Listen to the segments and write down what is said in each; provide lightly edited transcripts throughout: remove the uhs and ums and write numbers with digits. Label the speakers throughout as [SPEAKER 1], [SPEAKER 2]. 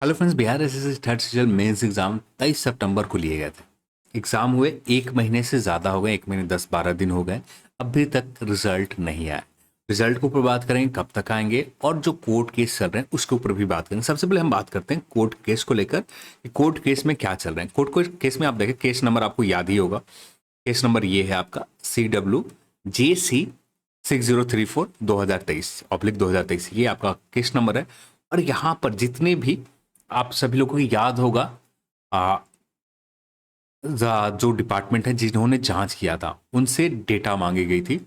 [SPEAKER 1] Hello friends, Bihar SSC third season mains exam 23 सितंबर को लिए गए थे। एग्जाम हुए एक महीने से ज़्यादा हो गए, एक महीने 10-12 दिन हो गए। अभी तक रिजल्ट नहीं आया। रिजल्ट के ऊपर बात करेंगे, कब तक आएंगे, और जो कोर्ट केस चल रहे हैं उसके ऊपर भी बात करेंगे। सबसे पहले हम बात करते हैं कोर्ट केस को लेकर कि कोर्ट केस में क्या चल रहे हैं। कोर्ट केस में आप देखें, केस नंबर आपको याद ही होगा। केस नंबर ये है आपका CWJC6034/2023 ये आपका केस नंबर है। और यहाँ पर जितने भी आप सभी लोगों को याद होगा, आ, जो डिपार्टमेंट है जिन्होंने जांच किया था उनसे डेटा मांगी गई थी।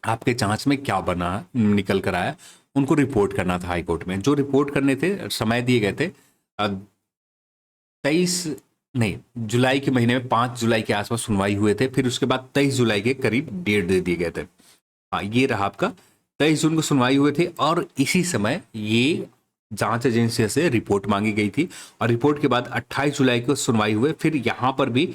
[SPEAKER 1] आपके जांच में क्या बना निकल कर आया, उनको रिपोर्ट करना था हाई कोर्ट में। जो रिपोर्ट करने थे, समय दिए गए थे 23 नहीं, जुलाई के महीने में 5 जुलाई के आसपास सुनवाई हुए थे। फिर उसके बाद 23 जुलाई के करीब डेट दे दिए गए थे। हाँ, ये रहा आपका 23 जून को सुनवाई हुए थे। और इसी समय ये जांच एजेंसी से रिपोर्ट मांगी गई थी। और रिपोर्ट के बाद 28 जुलाई को सुनवाई हुए। फिर यहाँ पर भी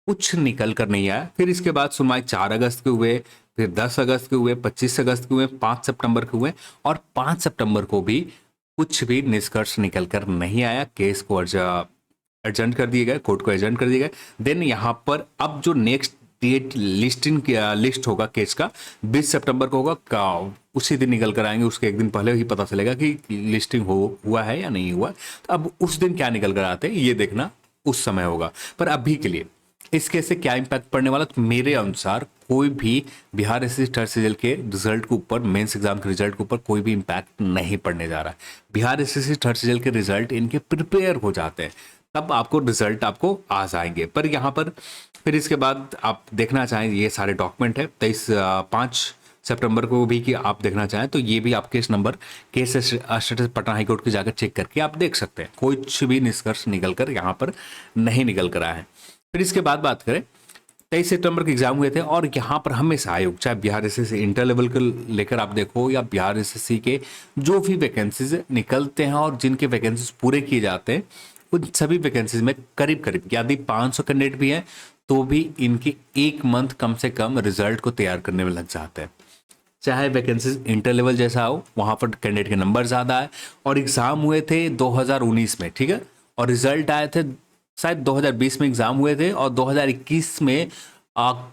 [SPEAKER 1] कुछ निकल कर नहीं आया। फिर इसके बाद सुनवाई 4 अगस्त के हुए, फिर 10 अगस्त के हुए, 25 अगस्त के हुए, 5 सितंबर के हुए, और 5 सितंबर को भी कुछ भी निष्कर्ष निकल कर नहीं आया। केस को एडजर्न कर दिए गए, कोर्ट को एडजर्न कर दिए गए। देन यहाँ पर अब जो नेक्स्ट डेट लिस्ट होगा केस का 20 सितंबर को होगा। उसी दिन निकल कर आएंगे, उसके एक दिन पहले ही पता चलेगा कि लिस्टिंग हुआ है या नहीं हुआ। तो अब उस दिन क्या निकल कर आते हैं ये देखना उस समय होगा। पर अभी के लिए इस केस से क्या इम्पैक्ट पड़ने वाला, तो मेरे अनुसार कोई भी बिहार एसएससी थर्ड सीजन के रिजल्ट के ऊपर, मेंस एग्जाम के रिजल्ट के ऊपर कोई भी इम्पैक्ट नहीं पड़ने जा रहा है। बिहार एसएससी थर्ड सीजन के रिजल्ट इनके प्रिपेयर हो जाते हैं, तब आपको रिजल्ट आपको आ जाएंगे। पर यहाँ पर फिर इसके बाद आप देखना चाहें, ये सारे डॉक्यूमेंट है 5 सितंबर को भी कि आप देखना चाहें तो ये भी आप केस स्टेटस पटना हाईकोर्ट के जाकर चेक करके आप देख सकते हैं। कुछ भी निष्कर्ष निकल कर यहाँ पर नहीं निकल कर आया है। फिर इसके बाद बात करें, 23 सितंबर के एग्जाम हुए थे। और यहाँ पर हमेशा आयोग, चाहे बिहार एसएससी इंटर लेवल को लेकर आप देखो या बिहार एसएससी के जो भी वैकेंसीज निकलते हैं और जिनके वैकेंसीज पूरे किए जाते हैं, उन सभी वैकेंसीज में करीब करीब यदि 500 कैंडिडेट भी हैं तो भी इनके एक मंथ कम से कम रिजल्ट को तैयार करने में लग जाता है। चाहे वैकेंसीज इंटर लेवल जैसा हो, वहां पर कैंडिडेट के नंबर ज़्यादा है। और एग्ज़ाम हुए थे 2019 में, ठीक है, और रिजल्ट आए थे शायद 2020 में एग्ज़ाम हुए थे, और 2021 में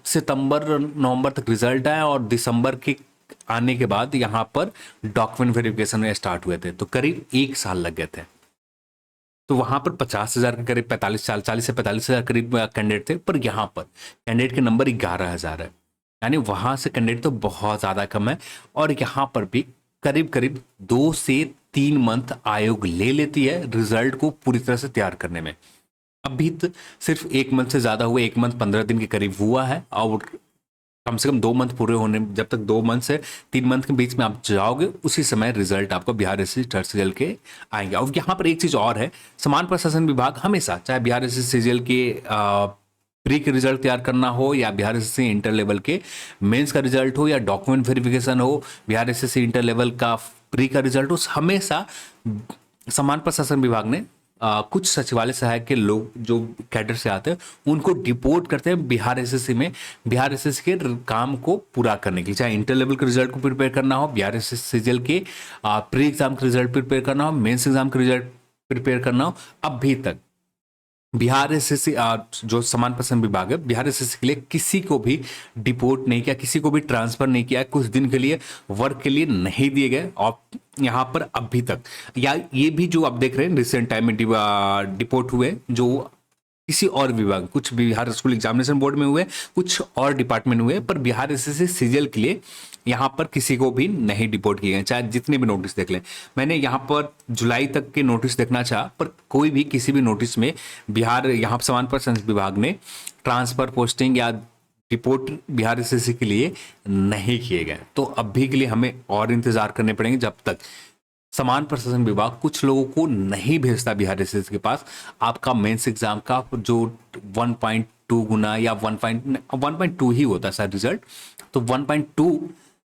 [SPEAKER 1] सितंबर नवंबर तक रिजल्ट आया, और दिसंबर के आने के बाद यहाँ पर डॉक्यूमेंट वेरिफिकेशन स्टार्ट हुए थे। तो करीब एक साल लग गए थे। तो वहां पर 50,000 के करीब 40 से 45,000 करीब कैंडिडेट थे। पर यहाँ पर कैंडिडेट के नंबर 11,000 है, यानी वहां से कैंडिडेट तो बहुत ज्यादा कम है। और यहाँ पर भी करीब करीब 2 से 3 मंथ आयोग ले लेती है रिजल्ट को पूरी तरह से तैयार करने में। अभी तो सिर्फ एक मंथ से ज्यादा हुआ, 1 मंथ 15 दिन के करीब हुआ है। और कम से कम 2 मंथ पूरे होने, जब तक 2 मंथ से 3 मंथ के बीच में आप जाओगे उसी समय रिजल्ट आपको बिहार एसएससी थर्ड सीजन के आएंगे। और यहाँ पर एक चीज और है, समान प्रशासन विभाग हमेशा, चाहे बिहार एसएससी सीजन के प्री के रिजल्ट तैयार करना हो, या बिहार एसएससी इंटर लेवल के मेंस का रिजल्ट हो, या डॉक्यूमेंट वेरिफिकेशन हो, बिहार एसएससी इंटर लेवल का प्री का रिजल्ट हो, हमेशा समान प्रशासन विभाग ने कुछ सचिवालय सहायक के लोग जो कैडर से आते हैं उनको डिपोर्ट करते हैं बिहार एसएससी में, बिहार एसएससी के काम को पूरा करने के लिए। चाहे इंटर लेवल के रिजल्ट को प्रिपेयर करना हो, बिहार एसएससी सीजीएल के प्री एग्जाम के रिजल्ट प्रिपेयर करना हो, मेंस एग्जाम के रिजल्ट प्रिपेयर करना हो, अभी तक बिहार एसएससी जो समान प्रशासन विभाग है बिहार एसएससी के लिए किसी को भी डिपोर्ट नहीं किया, किसी को भी ट्रांसफर नहीं किया, कुछ दिन के लिए वर्क के लिए नहीं दिए गए। और यहाँ पर अभी तक, या ये भी जो आप देख रहे हैं रिसेंट टाइम में डिपोर्ट हुए जो किसी और विभाग, कुछ बिहार स्कूल एग्जामिनेशन बोर्ड में हुए, कुछ और डिपार्टमेंट हुए, पर बिहार एसएससी सीजीएल के लिए यहाँ पर किसी को भी नहीं डिपोर्ट किए गए। चाहे जितने भी नोटिस देख लें, मैंने यहाँ पर जुलाई तक के नोटिस देखना चाहा, पर कोई भी किसी भी नोटिस में बिहार यहाँ समान प्रशासन विभाग ने ट्रांसफर, पोस्टिंग या रिपोर्ट बिहार एसएससी के लिए नहीं किए गए। तो अभी के लिए हमें और इंतजार करने पड़ेंगे जब तक समान प्रशासन विभाग कुछ लोगों को नहीं भेजता बिहार एसएससी के पास। आपका मेंस एग्जाम का जो 1.2 गुना या 1.2 ही होता है शायद रिजल्ट, तो 1.2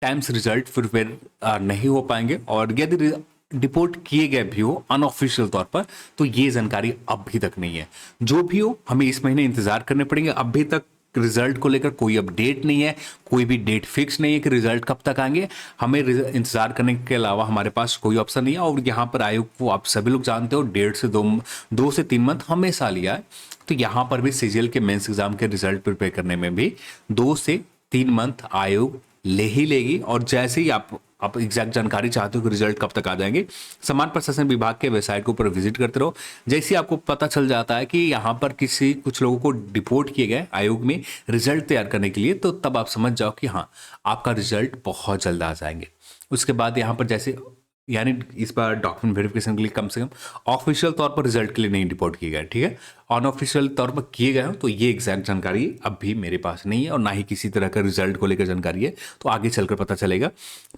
[SPEAKER 1] टाइम्स रिजल्ट प्रिपेयर नहीं हो पाएंगे। और यदि डिपोर्ट किए गए भी हो अनऑफिशियल तौर पर, तो ये जानकारी अभी तक नहीं है। जो भी हो, हमें इस महीने इंतजार करने पड़ेंगे। अभी तक रिजल्ट को लेकर कोई अपडेट नहीं है, कोई भी डेट फिक्स नहीं है कि रिजल्ट कब तक आएंगे। हमें इंतजार करने के अलावा हमारे पास कोई ऑप्शन नहीं है। और यहाँ पर आयोग को आप सभी लोग जानते हो 1.5 से 2 से 3 मंथ हमेशा लिया है। तो यहाँ पर भी सीजीएल के मेंस एग्जाम के रिजल्ट प्रिपेयर करने में भी 2 से 3 मंथ आयोग ले ही लेगी। और जैसे ही आप एग्जैक्ट जानकारी चाहते हो कि रिजल्ट कब तक आ जाएंगे, समान प्रशासन विभाग के वेबसाइट के ऊपर विजिट करते रहो। जैसे ही आपको पता चल जाता है कि यहाँ पर कुछ लोगों को डिपोर्ट किए गए आयोग में रिजल्ट तैयार करने के लिए, तो तब आप समझ जाओ कि हाँ, आपका रिजल्ट बहुत जल्द आ जाएंगे। उसके बाद यहाँ पर जैसे यानी इस बार डॉक्यूमेंट वेरिफिकेशन के लिए कम से कम ऑफिशियल तौर पर रिजल्ट के लिए नहीं रिपोर्ट किए गए, ठीक है। अनऑफिशियल तौर पर किए गए हो तो ये एग्जैक्ट जानकारी अब भी मेरे पास नहीं है और ना ही किसी तरह का रिजल्ट को लेकर जानकारी है, तो आगे चलकर पता चलेगा।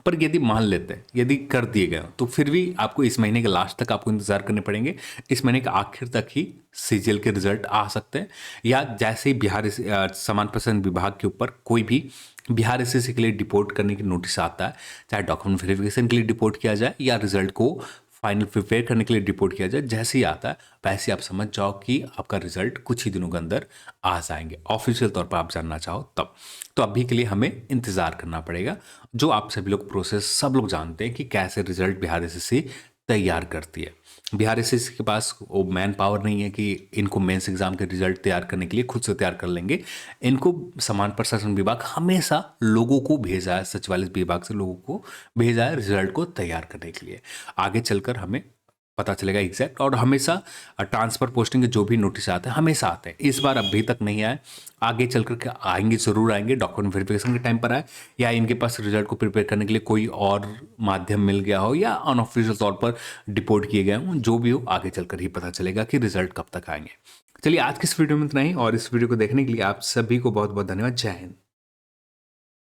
[SPEAKER 1] पर यदि मान लेते हैं यदि कर दिए गए तो फिर भी आपको इस महीने के लास्ट तक आपको इंतजार करने पड़ेंगे। इस महीने के आखिर तक ही सीजीएल के रिजल्ट आ सकते हैं, या जैसे ही बिहार समान प्रशासन विभाग के ऊपर कोई भी बिहार एसएससी के लिए डिपोर्ट करने की नोटिस आता है, चाहे डॉक्यूमेंट वेरिफिकेशन के लिए डिपोर्ट किया जाए या रिजल्ट को फाइनल प्रिपेयर करने के लिए डिपोर्ट किया जाए, जैसे ही आता है वैसे आप समझ जाओ कि आपका रिजल्ट कुछ ही दिनों के अंदर आ जाएंगे। ऑफिशियल तौर पर आप जानना चाहो तब, तो अभी के लिए हमें इंतजार करना पड़ेगा। जो आप सभी लोग प्रोसेस सब लोग जानते हैं कि कैसे रिजल्ट बिहार एसएससी तैयार करती है। बिहार एसएससी के पास वो मैन पावर नहीं है कि इनको मेंस एग्जाम के रिजल्ट तैयार करने के लिए खुद से तैयार कर लेंगे। इनको समान प्रशासन विभाग हमेशा लोगों को भेजा है, सचिवालय विभाग से लोगों को भेजा है रिजल्ट को तैयार करने के लिए। आगे चलकर हमें पता चलेगा एग्जैक्ट। और हमेशा ट्रांसफर पोस्टिंग के जो भी नोटिस आते हैं हमेशा आते हैं, इस बार अभी तक नहीं आए, आगे चलकर के आएंगे, जरूर आएंगे। डॉक्यूमेंट वेरिफिकेशन के टाइम पर आए या इनके पास रिजल्ट को प्रिपेयर करने के लिए कोई और माध्यम मिल गया हो या अनऑफिशियल तौर पर डिपोर्ट किए गए हों, जो भी हो आगे चलकर ही पता चलेगा कि रिजल्ट कब तक आएंगे। चलिए आज की इस वीडियो में इतना ही, और इस वीडियो को देखने के लिए आप सभी को बहुत बहुत धन्यवाद। जय हिंद।